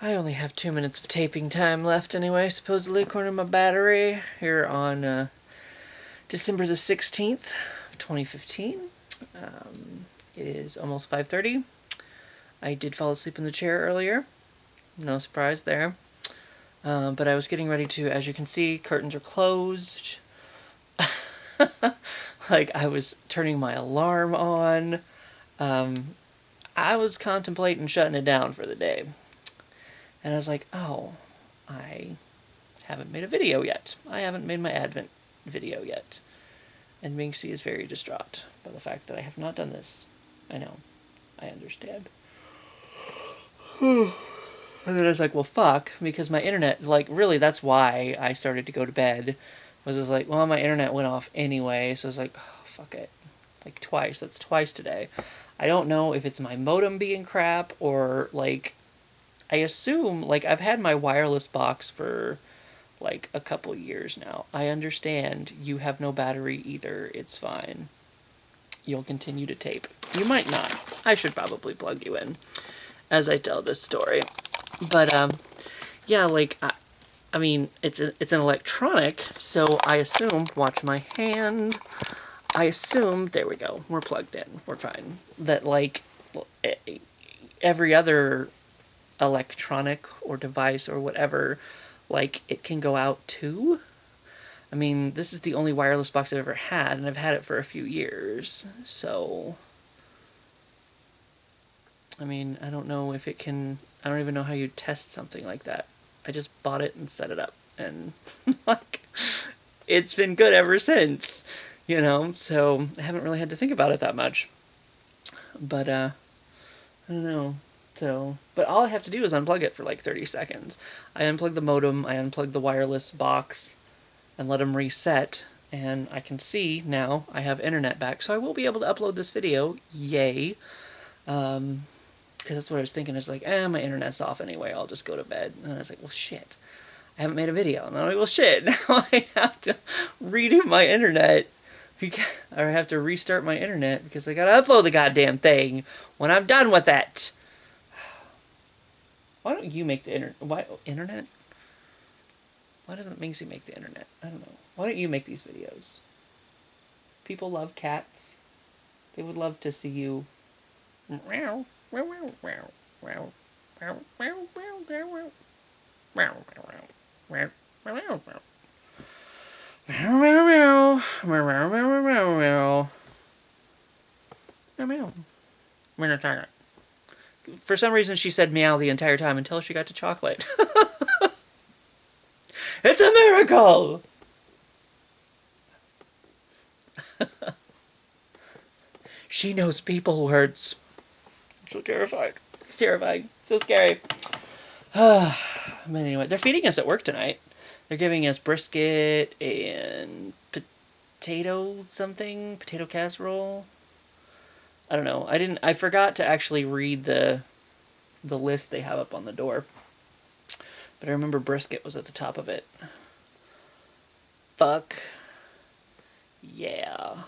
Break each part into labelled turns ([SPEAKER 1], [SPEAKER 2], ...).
[SPEAKER 1] I only have 2 minutes of taping time left anyway, supposedly, according to my battery, here on December the 16th, 2015. It is almost 5:30. I did fall asleep in the chair earlier. No surprise there. But I was getting ready to, as you can see, curtains are closed. Like, I was turning my alarm on. I was contemplating shutting it down for the day. And I was like, oh, I haven't made a video yet. I haven't made my Advent video yet. And Minxie is very distraught by the fact that I have not done this. I know. I understand. And then I was like, well, fuck, because my internet, like, really, that's why I started to go to bed. Was just like, well, my internet went off anyway, so I was like, oh, fuck it. Like, twice. That's twice today. I don't know if it's my modem being crap, or, like, I assume, like, I've had my wireless box for, like, a couple years now. I understand you have no battery either. It's fine. You'll continue to tape. You might not. I should probably plug you in as I tell this story. But, yeah, like, I mean, it's an electronic, so I assume, watch my hand, I assume, there we go, we're plugged in, we're fine, that, like, every other electronic or device or whatever, like, it can go out too. I mean, this is the only wireless box I've ever had, and I've had it for a few years, so I mean, I don't know if it can, I don't even know how you test something like that. I just bought it and set it up, and, like, it's been good ever since, you know, so I haven't really had to think about it that much. But, I don't know. So, but all I have to do is unplug it for like 30 seconds. I unplug the modem, I unplug the wireless box, and let them reset, and I can see now I have internet back, so I will be able to upload this video. Yay. Because that's what I was thinking. It's like, my internet's off anyway, I'll just go to bed. And then I was like, well, shit. I haven't made a video. And then I'm like, well, shit. Now I have to redo my internet. Or I have to restart my internet because I gotta upload the goddamn thing when I'm done with it. Why don't you make the internet? Why internet? Why doesn't Minxie make the internet? I don't know. Why don't you make these videos? People love cats. They would love to see you. For some reason, she said meow the entire time until she got to chocolate. It's a miracle! She knows people words. I'm so terrified. It's terrifying. So scary. But anyway, they're feeding us at work tonight. They're giving us brisket and potato something, potato casserole. I don't know. I forgot to actually read the list they have up on the door. But I remember brisket was at the top of it. Fuck. Yeah.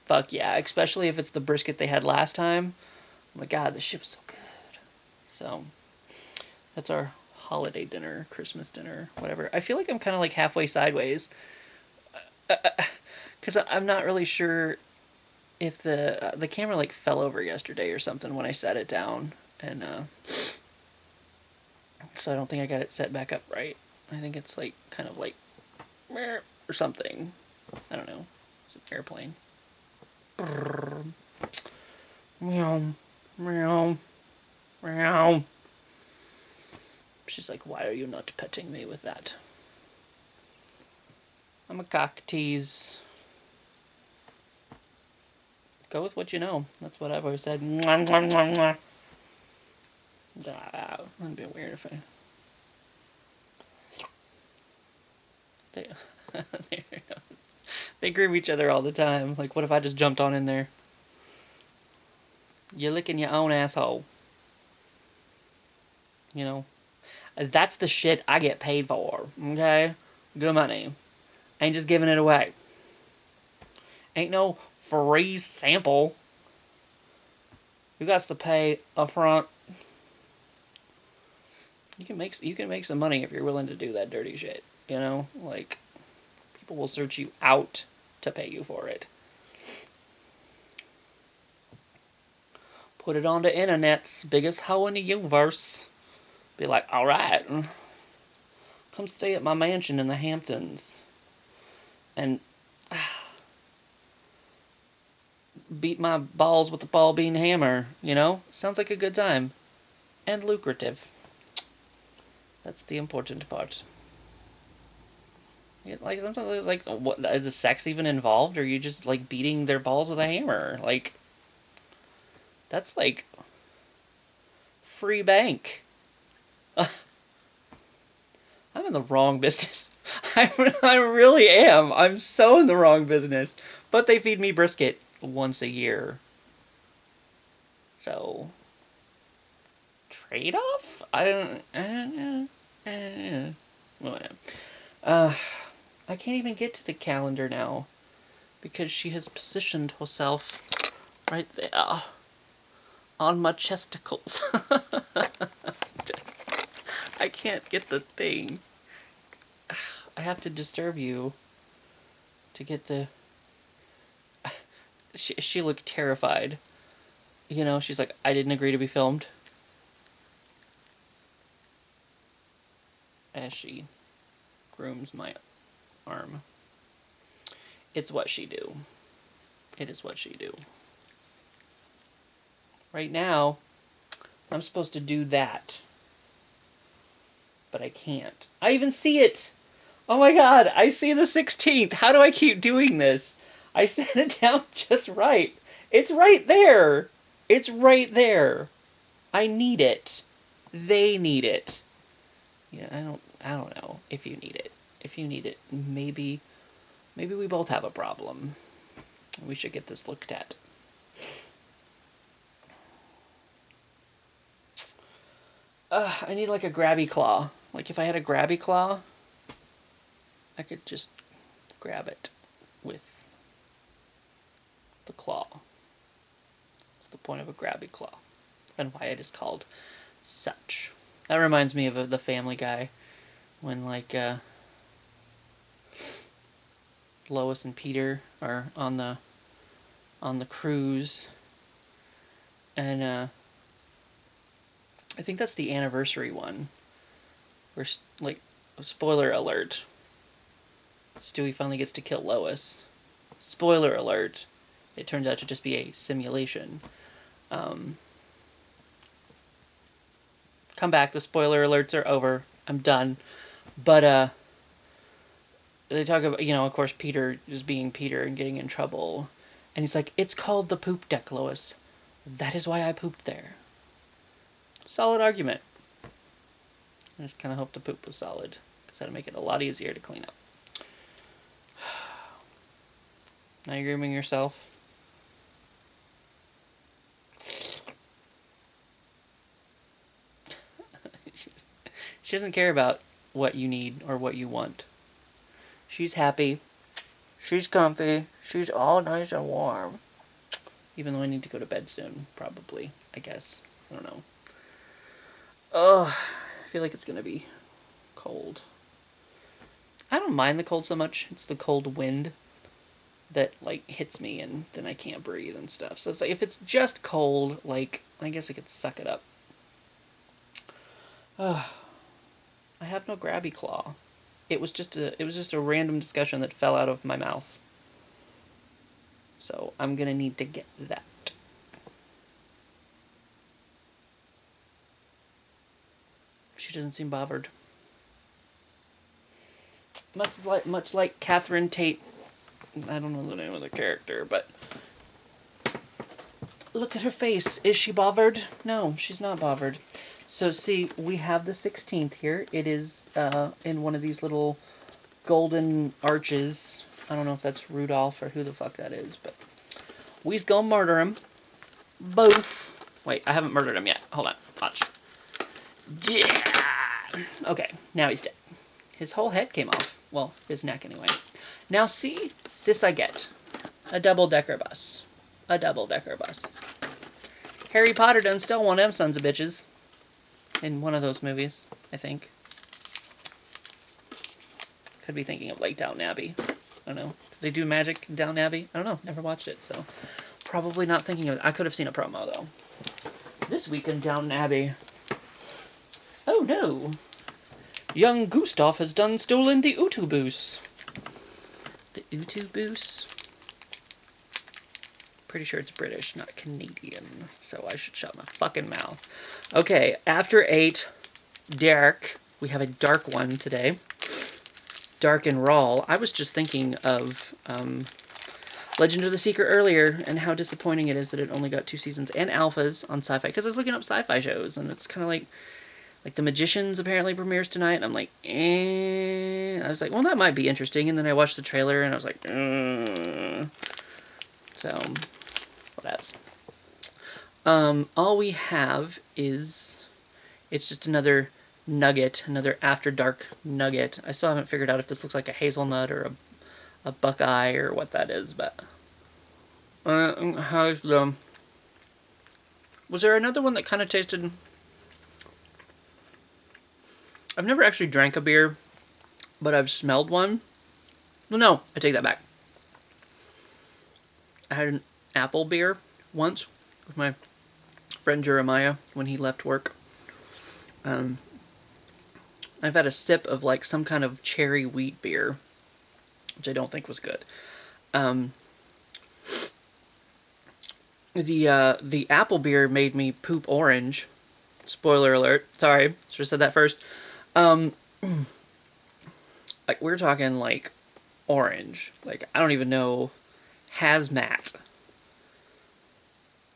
[SPEAKER 1] Fuck yeah. Especially if it's the brisket they had last time. Oh my god, this shit was so good. So, that's our holiday dinner, Christmas dinner, whatever. I feel like I'm kind of like halfway sideways. Because I'm not really sure if the camera like fell over yesterday or something when I set it down. And, so I don't think I got it set back up right. I think it's like, kind of like, or something. I don't know. It's an airplane. Meow. Meow. Meow. She's like, why are you not petting me with that? I'm a cock tease. Go with what you know. That's what I've always said. Mwah, mwah, mwah, mwah. That'd be weird if I... They groom each other all the time. Like, what if I just jumped on in there? You're licking your own asshole. You know? That's the shit I get paid for. Okay? Good money. Ain't just giving it away. Ain't no free sample. You got to pay up front. You can make some money if you're willing to do that dirty shit. You know, like people will search you out to pay you for it. Put it on the internet's biggest hoe in the universe. Be like, all right, come stay at my mansion in the Hamptons, and beat my balls with a ball bean hammer. You know, sounds like a good time, and lucrative. That's the important part. Like sometimes it's like, what is the sex even involved? Or are you just like beating their balls with a hammer? Like, that's like free bank. I'm in the wrong business. I really am. I'm so in the wrong business. But they feed me brisket once a year. So, trade-off? I don't I can't even get to the calendar now because she has positioned herself right there on my chesticles. I can't get the thing. I have to disturb you to get the... She looked terrified. You know, she's like, I didn't agree to be filmed. As she grooms my arm. It's what she do. It is what she do. Right now, I'm supposed to do that. But I can't. I even see it! Oh my god, I see the 16th! How do I keep doing this? I set it down just right. It's right there! It's right there. I need it. They need it. Yeah, I don't know if you need it. If you need it, maybe we both have a problem. We should get this looked at. I need like a grabby claw. Like if I had a grabby claw, I could just grab it with the claw. That's the point of a grabby claw. And why it is called such. That reminds me of the Family Guy. When like Lois and Peter are on the cruise. And I think that's the anniversary one. Where, like, spoiler alert, Stewie finally gets to kill Lois. Spoiler alert, it turns out to just be a simulation. Come back, the spoiler alerts are over. I'm done. But, they talk about, you know, of course, Peter just being Peter and getting in trouble. And he's like, it's called the poop deck, Lois. That is why I pooped there. Solid argument. I just kind of hope the poop was solid, because that'd make it a lot easier to clean up. Now you're grooming yourself. She doesn't care about what you need or what you want. She's happy. She's comfy. She's all nice and warm. Even though I need to go to bed soon, probably, I guess. I don't know. Ugh. I feel like it's going to be cold. I don't mind the cold so much. It's the cold wind that, like, hits me and then I can't breathe and stuff. So it's like, if it's just cold, like, I guess I could suck it up. Ugh. I have no grabby claw. It was just a random discussion that fell out of my mouth. So I'm going to need to get that. She doesn't seem bothered. Much like Catherine Tate. I don't know the name of the character, but look at her face. Is she bothered? No, she's not bothered. So see, we have the 16th here. It is in one of these little golden arches. I don't know if that's Rudolph or who the fuck that is, but we's gonna murder him. Both. Wait, I haven't murdered him yet. Hold on. Watch. Yeah. Okay, now he's dead. His whole head came off. Well, his neck anyway. Now see, this I get. A double-decker bus. A double-decker bus. Harry Potter done stole one of them sons of bitches. in one of those movies, I think. Could be thinking of like Downton Abbey. I don't know. Did they do magic in Downton Abbey? I don't know. Never watched it, so probably not thinking of it. I could have seen a promo though. This week in Downton Abbey. Oh no! Young Gustav has stolen the Utubus. The Utubus? Pretty sure it's British, not Canadian. So I should shut my fucking mouth. Okay, after 8, dark. We have a dark one today. Dark and raw. I was just thinking of Legend of the Seeker earlier and how disappointing it is that it only got 2 seasons and alphas on Sci-Fi. Because I was looking up sci-fi shows and it's kind of like The Magicians apparently premieres tonight. And I'm like, eh. I was like, well, that might be interesting. And then I watched the trailer and I was like, So, what else? All we have is, it's just another nugget, another After Dark nugget. I still haven't figured out if this looks like a hazelnut or a buckeye or what that is, but how's the... Was there another one that kind of tasted... I've never actually drank a beer, but I've smelled one. Well, no, I take that back. I had an apple beer once with my friend Jeremiah when he left work. I've had a sip of like some kind of cherry wheat beer, which I don't think was good. The apple beer made me poop orange. Spoiler alert. Sorry, should have said that first. Like we're talking like orange. Like I don't even know. Hazmat.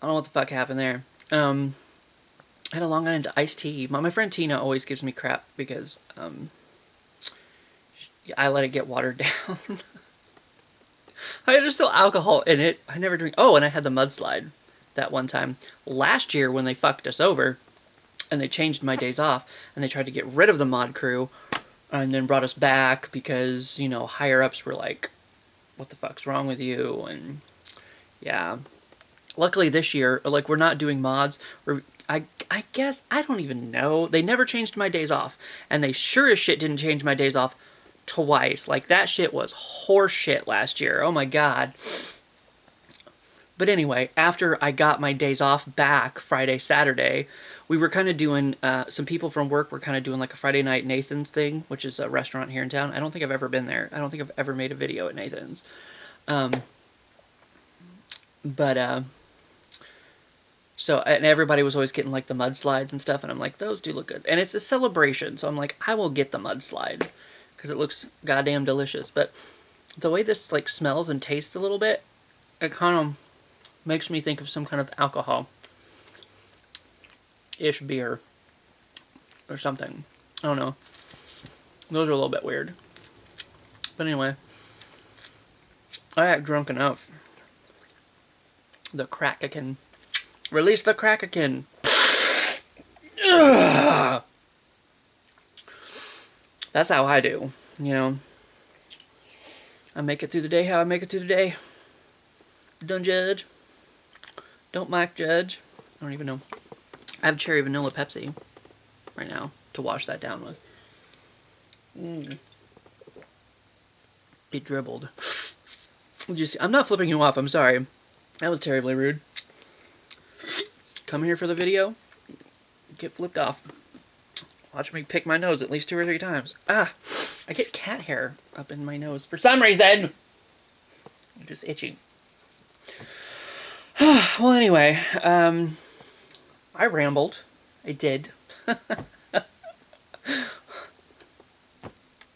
[SPEAKER 1] I don't know what the fuck happened there. I had a Long Island iced tea. My friend Tina always gives me crap because I let it get watered down. There's still alcohol in it. I never drink. Oh, and I had the mudslide that one time. Last year when they fucked us over and they changed my days off and they tried to get rid of the mod crew and then brought us back because, you know, higher ups were like, what the fuck's wrong with you? And yeah. Luckily this year, like, we're not doing mods. I guess, I don't even know. They never changed my days off. And they sure as shit didn't change my days off twice. Like, that shit was horse shit last year. Oh my god. But anyway, after I got my days off back Friday, Saturday, we were kind of doing, some people from work were kind of doing like a Friday Night Nathan's thing, which is a restaurant here in town. I don't think I've ever been there. I don't think I've ever made a video at Nathan's. So, and everybody was always getting like the mudslides and stuff, and I'm like, those do look good. And it's a celebration, so I'm like, I will get the mudslide, because it looks goddamn delicious. But the way this like smells and tastes a little bit, it kind of makes me think of some kind of alcohol-ish beer or something. I don't know. Those are a little bit weird. But anyway, I got drunk enough. The Crackkken. Release the Crackkken. That's how I do, you know. I make it through the day how I make it through the day. Don't judge. Don't Mike judge. I don't even know. I have cherry vanilla Pepsi right now to wash that down with. It dribbled. Did you see? I'm not flipping you off. I'm sorry. That was terribly rude. Come here for the video, get flipped off. Watch me pick my nose at least 2 or 3 times. Ah, I get cat hair up in my nose for some reason. I'm just itching. Well, anyway, I rambled. I did.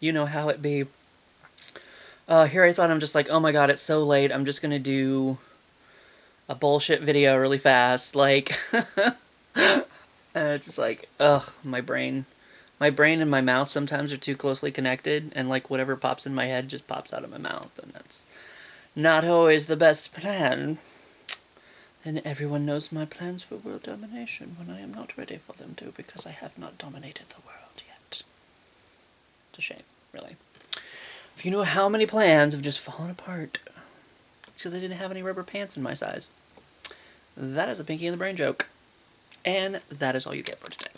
[SPEAKER 1] You know how it be. Here I thought I'm just like, oh my god, it's so late. I'm just gonna do a bullshit video really fast, like, just like, ugh, my brain and my mouth sometimes are too closely connected, and like whatever pops in my head just pops out of my mouth, and that's not always the best plan. And everyone knows my plans for world domination when I am not ready for them to, because I have not dominated the world yet. It's a shame, really. If you knew how many plans have just fallen apart, it's because I didn't have any rubber pants in my size. That is a Pinky in the Brain joke. And that is all you get for today.